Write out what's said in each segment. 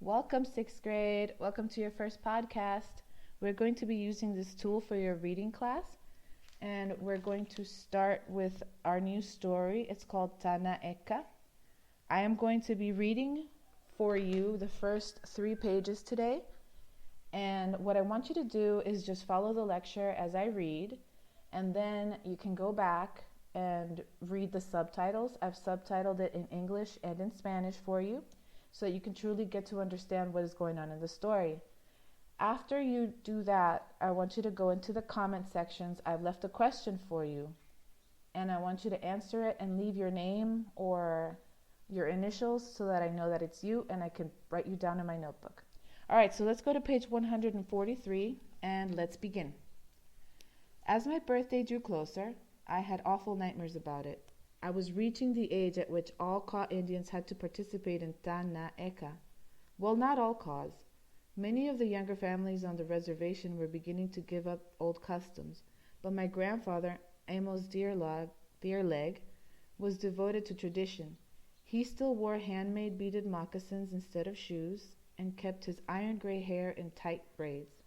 Welcome, sixth grade. Welcome to your first podcast. We're going to be using this tool for your reading class, and we're going to start with our new story. It's called Tana Eka. I am going to be reading for you the first 3 pages today, and what I want you to do is just follow the lecture as I read, and then you can go back and read the subtitles. I've subtitled it in English and in Spanish for you, so that you can truly get to understand what is going on in the story. After you do that, I want you to go into the comment sections. I've left a question for you, and I want you to answer it and leave your name or your initials so that I know that it's you and I can write you down in my notebook. All right, so let's go to page 143 and let's begin. As my birthday drew closer, I had awful nightmares about it. I was reaching the age at which all Kaw Indians had to participate in Tana Eka. Well, not all Kaws. Many of the younger families on the reservation were beginning to give up old customs, but my grandfather, Amos Dearleg, was devoted to tradition. He still wore handmade beaded moccasins instead of shoes and kept his iron gray hair in tight braids.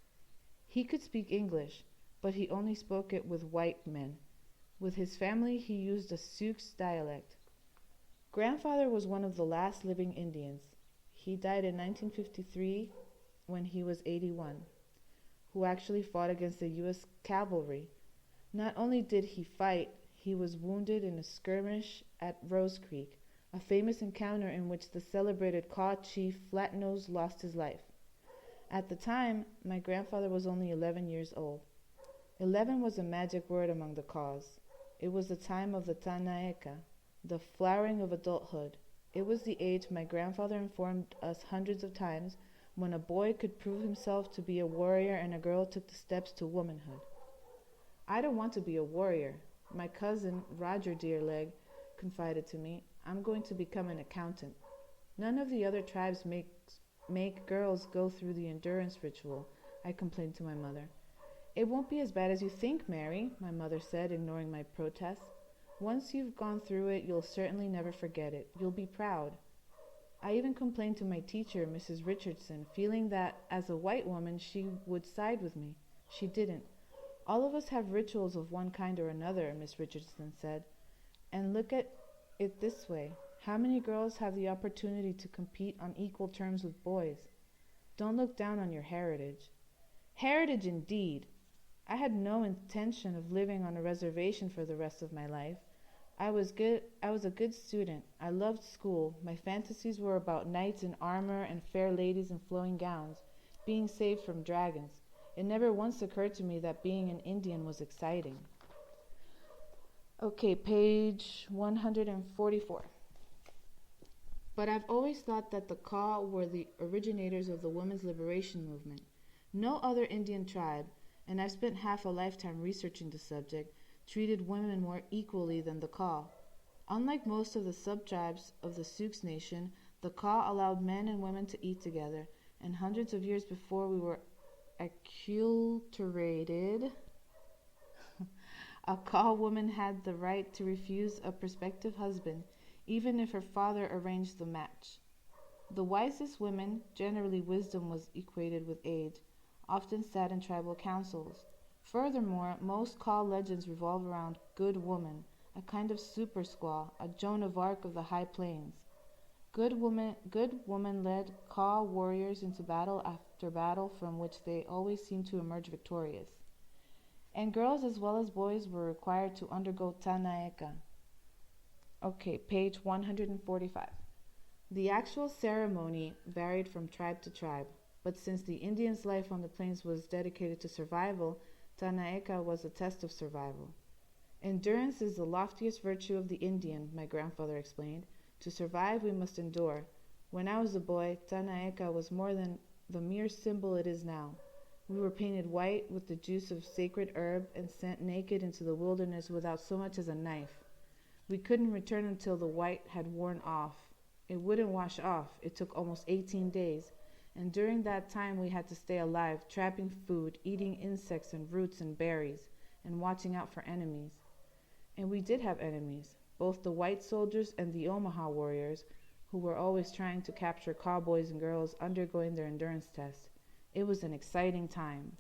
He could speak English, but he only spoke it with white men. With his family, he used a Sioux dialect. Grandfather was one of the last living Indians. He died in 1953 when he was 81, who actually fought against the U.S. cavalry. Not only did he fight, he was wounded in a skirmish at Rose Creek, a famous encounter in which the celebrated Kaw chief Flatnose lost his life. At the time, my grandfather was only 11 years old. 11 was a magic word among the Kaws. It was the time of the Tana Eka, the flowering of adulthood. It was the age my grandfather informed us hundreds of times when a boy could prove himself to be a warrior and a girl took the steps to womanhood. I don't want to be a warrior. My cousin, Roger Dearleg, confided to me, I'm going to become an accountant. None of the other tribes make girls go through the endurance ritual, I complained to my mother. It won't be as bad as you think, Mary, my mother said, ignoring my protests. Once you've gone through it, you'll certainly never forget it. You'll be proud. I even complained to my teacher, Mrs. Richardson, feeling that, as a white woman, she would side with me. She didn't. All of us have rituals of one kind or another, Miss Richardson said. And look at it this way. How many girls have the opportunity to compete on equal terms with boys? Don't look down on your heritage. Heritage indeed! I had no intention of living on a reservation for the rest of my life. I was a good student. I loved school. My fantasies were about knights in armor and fair ladies in flowing gowns, being saved from dragons. It never once occurred to me that being an Indian was exciting. Okay, page 144. But I've always thought that the Kaw were the originators of the women's liberation movement. No other Indian tribe, and I've spent half a lifetime researching the subject, treated women more equally than the Kaw. Unlike most of the sub-tribes of the Sioux Nation, the Kaw allowed men and women to eat together, and hundreds of years before we were acculturated, a Kaw woman had the right to refuse a prospective husband, even if her father arranged the match. The wisest women, generally wisdom was equated with age, often sat in tribal councils. Furthermore, most Kaw legends revolve around Good Woman, a kind of super squaw, a Joan of Arc of the High Plains. Good woman led Kaw warriors into battle after battle from which they always seemed to emerge victorious. And girls as well as boys were required to undergo Tana Eka. Okay, page 145. The actual ceremony varied from tribe to tribe, but since the Indians' life on the plains was dedicated to survival, Tana Eka was a test of survival. Endurance is the loftiest virtue of the Indian, my grandfather explained. To survive, we must endure. When I was a boy, Tana Eka was more than the mere symbol it is now. We were painted white with the juice of sacred herb and sent naked into the wilderness without so much as a knife. We couldn't return until the white had worn off. It wouldn't wash off. It took almost 18 days. And during that time we had to stay alive, trapping food, eating insects and roots and berries, and watching out for enemies. And we did have enemies. Both the white soldiers and the Omaha warriors who were always trying to capture cowboys and girls undergoing their endurance test. It was an exciting time.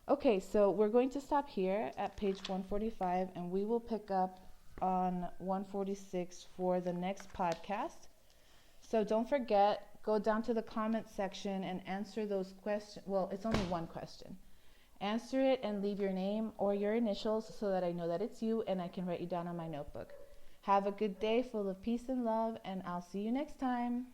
Okay, so we're going to stop here at page 145, and we will pick up on 146 for the next podcast. So don't forget, go down to the comment section and answer those questions. Well, it's only one question. Answer it and leave your name or your initials so that I know that it's you and I can write you down on my notebook. Have a good day full of peace and love, and I'll see you next time.